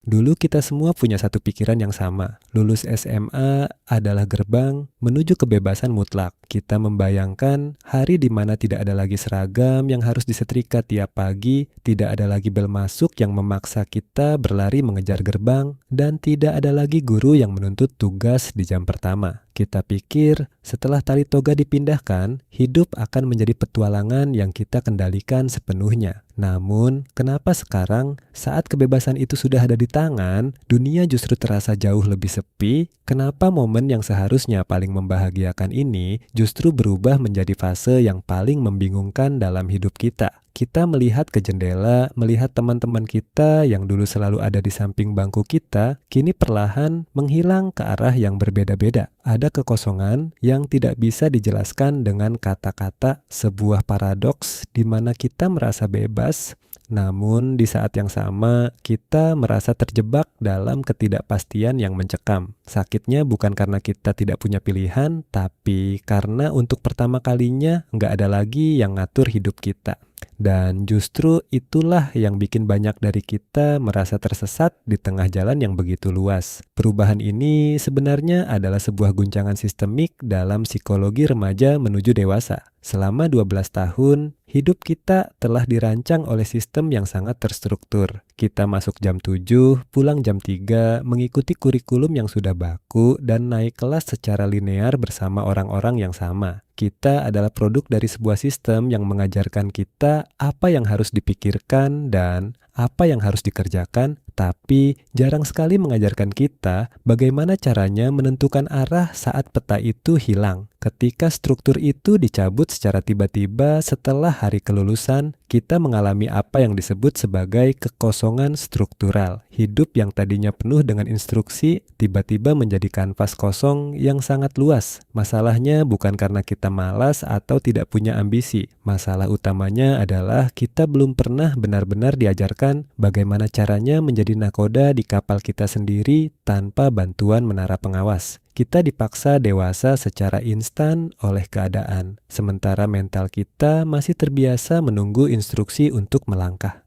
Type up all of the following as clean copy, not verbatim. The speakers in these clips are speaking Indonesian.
Dulu kita semua punya satu pikiran yang sama. Lulus SMA adalah gerbang menuju kebebasan mutlak. Kita membayangkan hari di mana tidak ada lagi seragam yang harus disetrika tiap pagi, tidak ada lagi bel masuk yang memaksa kita berlari mengejar gerbang, dan tidak ada lagi guru yang menuntut tugas di jam pertama. Kita pikir setelah tali toga dipindahkan, hidup akan menjadi petualangan yang kita kendalikan sepenuhnya. Namun, kenapa sekarang saat kebebasan itu sudah ada di tangan, dunia justru terasa jauh lebih sepi? Kenapa momen yang seharusnya paling membahagiakan ini justru berubah menjadi fase yang paling membingungkan dalam hidup kita? Kita melihat ke jendela, melihat teman-teman kita yang dulu selalu ada di samping bangku kita, kini perlahan menghilang ke arah yang berbeda-beda. Ada kekosongan yang tidak bisa dijelaskan dengan kata-kata, sebuah paradoks di mana kita merasa bebas, namun di saat yang sama kita merasa terjebak dalam ketidakpastian yang mencekam. Sakitnya bukan karena kita tidak punya pilihan, tapi karena untuk pertama kalinya nggak ada lagi yang ngatur hidup kita. Dan justru itulah yang bikin banyak dari kita merasa tersesat di tengah jalan yang begitu luas. Perubahan ini sebenarnya adalah sebuah guncangan sistemik dalam psikologi remaja menuju dewasa. Selama 12 tahun, hidup kita telah dirancang oleh sistem yang sangat terstruktur. Kita masuk jam 7, pulang jam 3, mengikuti kurikulum yang sudah baku, dan naik kelas secara linear bersama orang-orang yang sama. Kita adalah produk dari sebuah sistem yang mengajarkan kita apa yang harus dipikirkan dan apa yang harus dikerjakan, tapi jarang sekali mengajarkan kita bagaimana caranya menentukan arah saat peta itu hilang. Ketika struktur itu dicabut secara tiba-tiba setelah hari kelulusan, kita mengalami apa yang disebut sebagai kekosongan struktural. Hidup yang tadinya penuh dengan instruksi, tiba-tiba menjadi kanvas kosong yang sangat luas. Masalahnya bukan karena kita malas atau tidak punya ambisi. Masalah utamanya adalah kita belum pernah benar-benar diajarkan bagaimana caranya menjadi nakoda di kapal kita sendiri tanpa bantuan menara pengawas. Kita dipaksa dewasa secara instan oleh keadaan, sementara mental kita masih terbiasa menunggu instruksi untuk melangkah.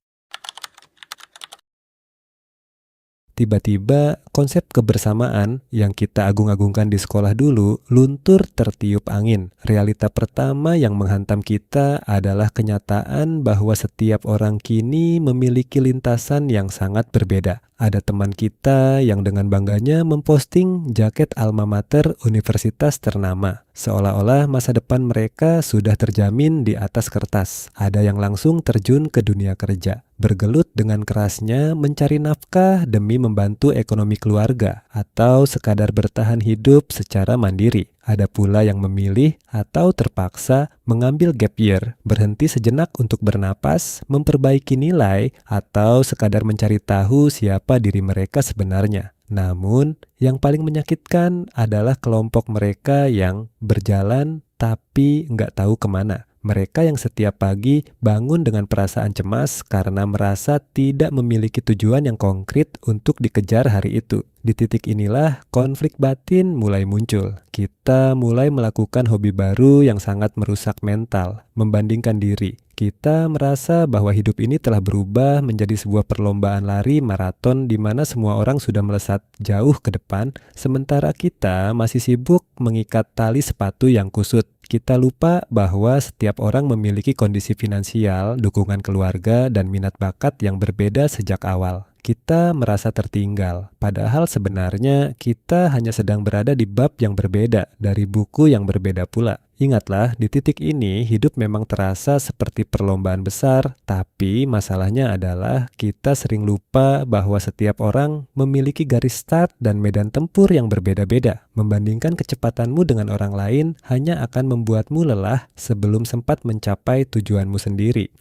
Tiba-tiba, konsep kebersamaan yang kita agung-agungkan di sekolah dulu luntur tertiup angin. Realita pertama yang menghantam kita adalah kenyataan bahwa setiap orang kini memiliki lintasan yang sangat berbeda. Ada teman kita yang dengan bangganya memposting jaket alma mater universitas ternama. Seolah-olah masa depan mereka sudah terjamin di atas kertas. Ada yang langsung terjun ke dunia kerja, bergelut dengan kerasnya mencari nafkah demi membantu ekonomi keluarga, atau sekadar bertahan hidup secara mandiri. Ada pula yang memilih atau terpaksa mengambil gap year, berhenti sejenak untuk bernapas, memperbaiki nilai, atau sekadar mencari tahu siapa diri mereka sebenarnya. Namun, yang paling menyakitkan adalah kelompok mereka yang berjalan tapi nggak tahu kemana. Mereka yang setiap pagi bangun dengan perasaan cemas karena merasa tidak memiliki tujuan yang konkret untuk dikejar hari itu. Di titik inilah konflik batin mulai muncul. Kita mulai melakukan hobi baru yang sangat merusak mental, membandingkan diri. Kita merasa bahwa hidup ini telah berubah menjadi sebuah perlombaan lari maraton di mana semua orang sudah melesat jauh ke depan, sementara kita masih sibuk mengikat tali sepatu yang kusut. Kita lupa bahwa setiap orang memiliki kondisi finansial, dukungan keluarga, dan minat bakat yang berbeda sejak awal. Kita merasa tertinggal, padahal sebenarnya kita hanya sedang berada di bab yang berbeda dari buku yang berbeda pula. Ingatlah, di titik ini hidup memang terasa seperti perlombaan besar, tapi masalahnya adalah kita sering lupa bahwa setiap orang memiliki garis start dan medan tempur yang berbeda-beda. Membandingkan kecepatanmu dengan orang lain hanya akan membuatmu lelah sebelum sempat mencapai tujuanmu sendiri.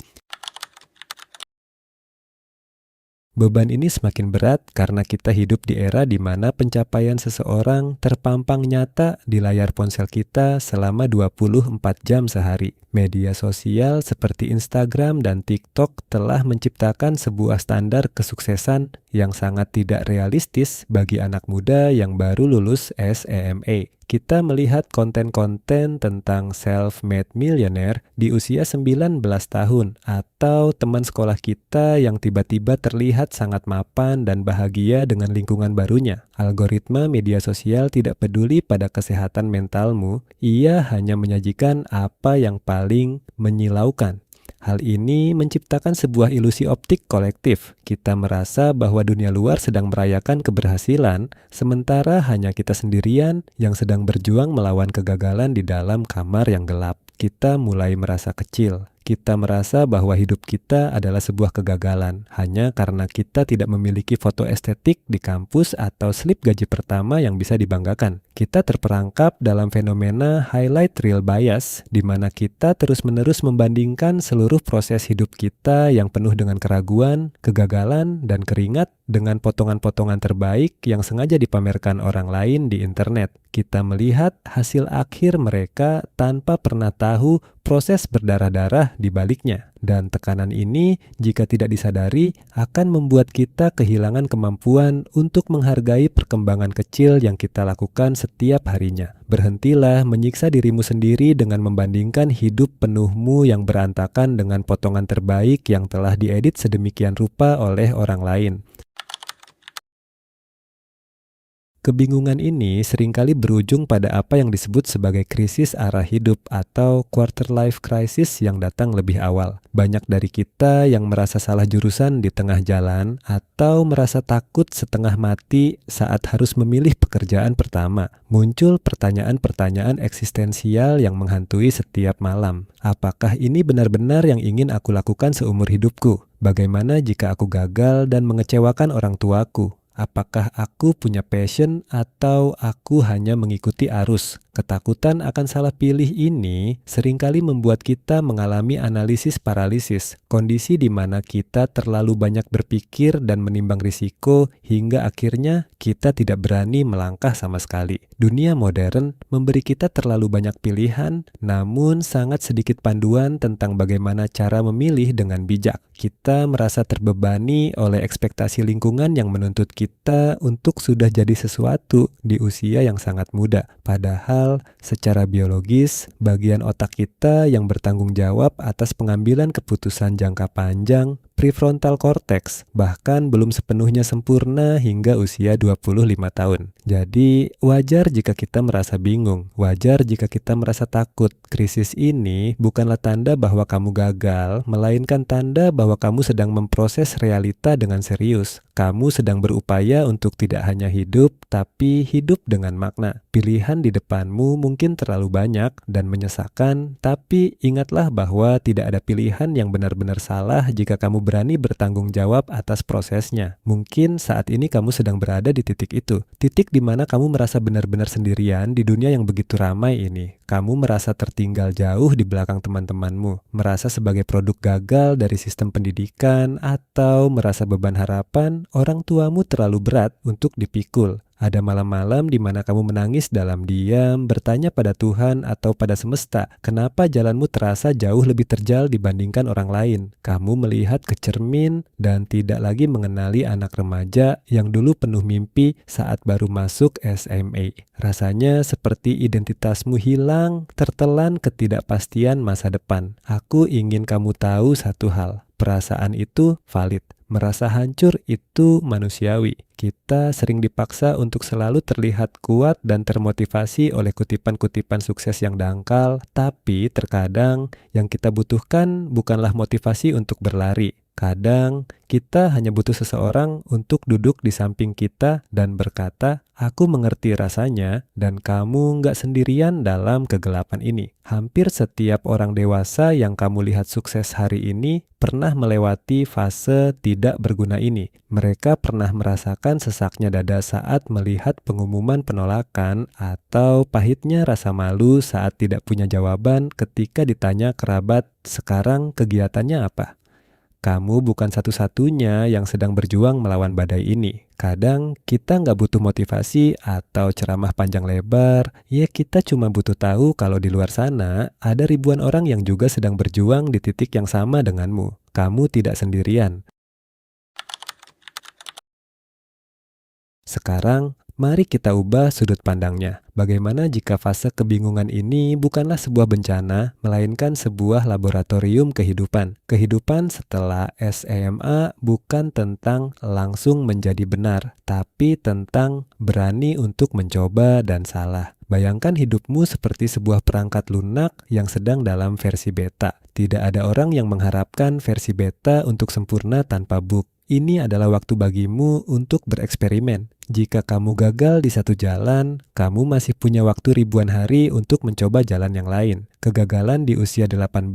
Beban ini semakin berat karena kita hidup di era di mana pencapaian seseorang terpampang nyata di layar ponsel kita selama 24 jam sehari. Media sosial seperti Instagram dan TikTok telah menciptakan sebuah standar kesuksesan yang sangat tidak realistis bagi anak muda yang baru lulus SMA. Kita melihat konten-konten tentang self-made millionaire di usia 19 tahun atau teman sekolah kita yang tiba-tiba terlihat sangat mapan dan bahagia dengan lingkungan barunya. Algoritma media sosial tidak peduli pada kesehatan mentalmu, ia hanya menyajikan apa yang paling menyilaukan. Hal ini menciptakan sebuah ilusi optik kolektif. Kita merasa bahwa dunia luar sedang merayakan keberhasilan, sementara hanya kita sendirian yang sedang berjuang melawan kegagalan di dalam kamar yang gelap. Kita mulai merasa kecil. Kita merasa bahwa hidup kita adalah sebuah kegagalan hanya karena kita tidak memiliki foto estetik di kampus atau slip gaji pertama yang bisa dibanggakan. Kita terperangkap dalam fenomena highlight reel bias, di mana kita terus-menerus membandingkan seluruh proses hidup kita yang penuh dengan keraguan, kegagalan, dan keringat dengan potongan-potongan terbaik yang sengaja dipamerkan orang lain di internet. Kita melihat hasil akhir mereka tanpa pernah tahu proses berdarah-darah di baliknya. Dan tekanan ini, jika tidak disadari, akan membuat kita kehilangan kemampuan untuk menghargai perkembangan kecil yang kita lakukan setiap harinya. Berhentilah menyiksa dirimu sendiri dengan membandingkan hidup penuhmu yang berantakan dengan potongan terbaik yang telah diedit sedemikian rupa oleh orang lain. Kebingungan ini seringkali berujung pada apa yang disebut sebagai krisis arah hidup atau quarter life crisis yang datang lebih awal. Banyak dari kita yang merasa salah jurusan di tengah jalan atau merasa takut setengah mati saat harus memilih pekerjaan pertama. Muncul pertanyaan-pertanyaan eksistensial yang menghantui setiap malam. Apakah ini benar-benar yang ingin aku lakukan seumur hidupku? Bagaimana jika aku gagal dan mengecewakan orang tuaku? Apakah aku punya passion atau aku hanya mengikuti arus? Ketakutan akan salah pilih ini seringkali membuat kita mengalami analisis paralisis, kondisi di mana kita terlalu banyak berpikir dan menimbang risiko hingga akhirnya kita tidak berani melangkah sama sekali. Dunia modern memberi kita terlalu banyak pilihan, namun sangat sedikit panduan tentang bagaimana cara memilih dengan bijak. Kita merasa terbebani oleh ekspektasi lingkungan yang menuntut kita untuk sudah jadi sesuatu di usia yang sangat muda. Padahal secara biologis, bagian otak kita yang bertanggung jawab atas pengambilan keputusan jangka panjang, prefrontal cortex, bahkan belum sepenuhnya sempurna hingga usia 25 tahun. Jadi, wajar jika kita merasa bingung, wajar jika kita merasa takut. Krisis ini bukanlah tanda bahwa kamu gagal, melainkan tanda bahwa kamu sedang memproses realita dengan serius. Kamu sedang berupaya untuk tidak hanya hidup, tapi hidup dengan makna. Pilihan di depanmu mungkin terlalu banyak dan menyesakan, tapi ingatlah bahwa tidak ada pilihan yang benar-benar salah jika kamu berani bertanggung jawab atas prosesnya. Mungkin saat ini kamu sedang berada di titik itu, titik di mana kamu merasa benar-benar sendirian di dunia yang begitu ramai ini. Kamu merasa tertinggal jauh di belakang teman-temanmu, merasa sebagai produk gagal dari sistem pendidikan, atau merasa beban harapan orang tuamu terlalu berat untuk dipikul. Ada malam-malam di mana kamu menangis dalam diam, bertanya pada Tuhan atau pada semesta, kenapa jalanmu terasa jauh lebih terjal dibandingkan orang lain. Kamu melihat ke cermin dan tidak lagi mengenali anak remaja yang dulu penuh mimpi saat baru masuk SMA. Rasanya seperti identitasmu hilang, tertelan ketidakpastian masa depan. Aku ingin kamu tahu satu hal, perasaan itu valid. Merasa hancur itu manusiawi. Kita sering dipaksa untuk selalu terlihat kuat dan termotivasi oleh kutipan-kutipan sukses yang dangkal, tapi terkadang yang kita butuhkan bukanlah motivasi untuk berlari. Kadang kita hanya butuh seseorang untuk duduk di samping kita dan berkata, aku mengerti rasanya dan kamu nggak sendirian dalam kegelapan ini. Hampir setiap orang dewasa yang kamu lihat sukses hari ini pernah melewati fase tidak berguna ini. Mereka pernah merasakan sesaknya dada saat melihat pengumuman penolakan atau pahitnya rasa malu saat tidak punya jawaban ketika ditanya kerabat, sekarang kegiatannya apa? Kamu bukan satu-satunya yang sedang berjuang melawan badai ini. Kadang kita nggak butuh motivasi atau ceramah panjang lebar, ya kita cuma butuh tahu kalau di luar sana ada ribuan orang yang juga sedang berjuang di titik yang sama denganmu. Kamu tidak sendirian. Sekarang, mari kita ubah sudut pandangnya. Bagaimana jika fase kebingungan ini bukanlah sebuah bencana, melainkan sebuah laboratorium kehidupan? Kehidupan setelah SMA bukan tentang langsung menjadi benar, tapi tentang berani untuk mencoba dan salah. Bayangkan hidupmu seperti sebuah perangkat lunak yang sedang dalam versi beta. Tidak ada orang yang mengharapkan versi beta untuk sempurna tanpa bug. Ini adalah waktu bagimu untuk bereksperimen. Jika kamu gagal di satu jalan, kamu masih punya waktu ribuan hari untuk mencoba jalan yang lain. Kegagalan di usia 18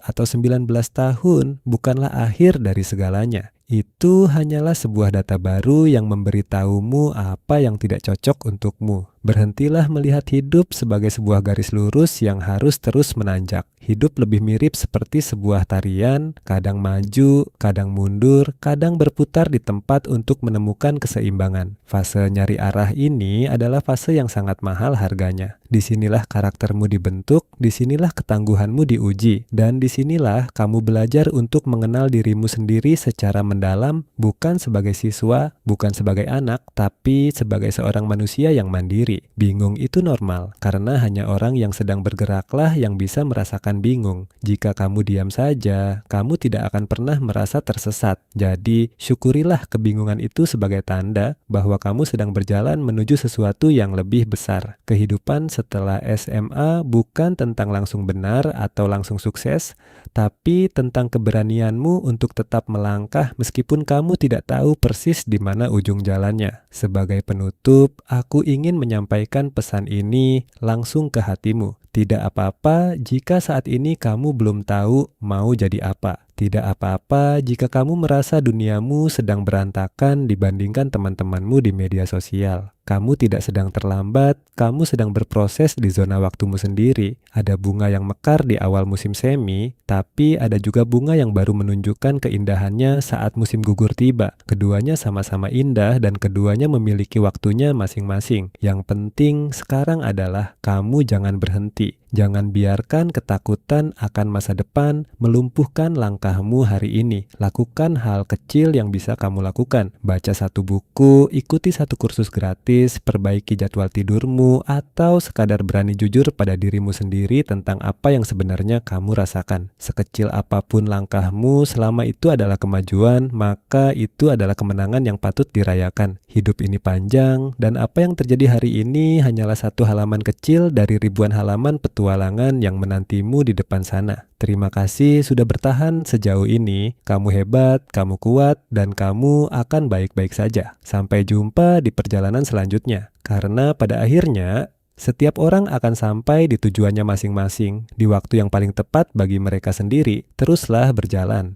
atau 19 tahun bukanlah akhir dari segalanya. Itu hanyalah sebuah data baru yang memberitahumu apa yang tidak cocok untukmu. Berhentilah melihat hidup sebagai sebuah garis lurus yang harus terus menanjak. Hidup lebih mirip seperti sebuah tarian, kadang maju, kadang mundur, kadang berputar di tempat untuk menemukan keseimbangan. Fase nyari arah ini adalah fase yang sangat mahal harganya. Disinilah karaktermu dibentuk, disinilah ketangguhanmu diuji, dan disinilah kamu belajar untuk mengenal dirimu sendiri secara mendalam, bukan sebagai siswa, bukan sebagai anak, tapi sebagai seorang manusia yang mandiri. Bingung itu normal, karena hanya orang yang sedang bergeraklah yang bisa merasakan bingung. Jika kamu diam saja, kamu tidak akan pernah merasa tersesat. Jadi, syukurilah kebingungan itu sebagai tanda bahwa kamu sedang berjalan menuju sesuatu yang lebih besar. Kehidupan setelah SMA bukan tentang langsung benar atau langsung sukses, tapi tentang keberanianmu untuk tetap melangkah meskipun kamu tidak tahu persis di mana ujung jalannya. Sebagai penutup, aku ingin menyampaikan pesan ini langsung ke hatimu. Tidak apa-apa jika saat ini kamu belum tahu mau jadi apa. Tidak apa-apa jika kamu merasa duniamu sedang berantakan dibandingkan teman-temanmu di media sosial. Kamu tidak sedang terlambat, kamu sedang berproses di zona waktumu sendiri. Ada bunga yang mekar di awal musim semi, tapi ada juga bunga yang baru menunjukkan keindahannya saat musim gugur tiba. Keduanya sama-sama indah dan keduanya memiliki waktunya masing-masing. Yang penting sekarang adalah kamu jangan berhenti. Jangan biarkan ketakutan akan masa depan melumpuhkan langkahmu hari ini. Lakukan hal kecil yang bisa kamu lakukan. Baca satu buku, ikuti satu kursus gratis, perbaiki jadwal tidurmu, atau sekadar berani jujur pada dirimu sendiri tentang apa yang sebenarnya kamu rasakan. Sekecil apapun langkahmu, selama itu adalah kemajuan, maka itu adalah kemenangan yang patut dirayakan. Hidup ini panjang, dan apa yang terjadi hari ini hanyalah satu halaman kecil dari ribuan halaman petualangan yang menantimu di depan sana. Terima kasih sudah bertahan sejauh ini. Kamu hebat, kamu kuat, dan kamu akan baik-baik saja. Sampai jumpa di perjalanan selanjutnya. Karena pada akhirnya, setiap orang akan sampai di tujuannya masing-masing, di waktu yang paling tepat bagi mereka sendiri. Teruslah berjalan.